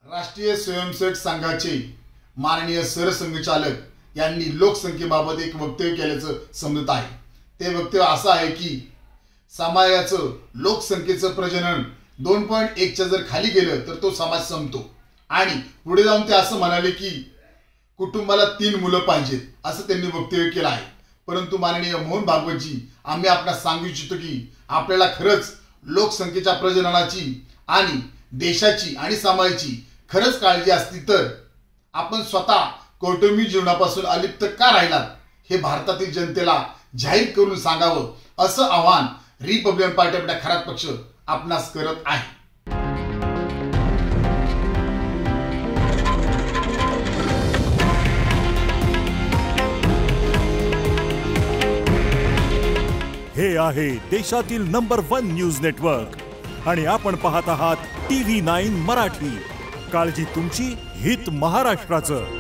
राष्ट्रीय स्वयंसेवक संघाचे माननीय सरसंघचालक यांनी लोकसंख्येबाबत एक वक्तव्य केल्याचं समजत आहे। ते वक्तव्य असं आहे की समाजाचं लोकसंख्येचं प्रजनन 2.1 च्या जर खाली गेलं तर तो समाज संपतो आणि पुढे जाऊन ते असं म्हणाले की कुटुंबाला 3 मुलं पाहिजेत असं त्यांनी वक्तव्य केलं आहे। परंतु माननीय मोहन भागवतजी, आम्ही आपल्याला सांगू इच्छितो की आपल्याला खरंच लोकसंख्येच्या प्रजननाची आणि देशाची आणि समाजाची खरंच काळजी असती तर आपण स्वतः कौटुंबिक जीवनापासून अलिप्त का राहिलात हे भारतातील जनतेला जाहीर करून सांगावं असं आवाहन रिपब्लिकन पार्टी आपल्या खरात पक्ष आपणास करत आहे। हे आहे देशातील नंबर 1 न्यूज नेटवर्क आणि आपण पाहत आहात TV9 मराठी। काळजी तुमची, हित महाराष्ट्राचं।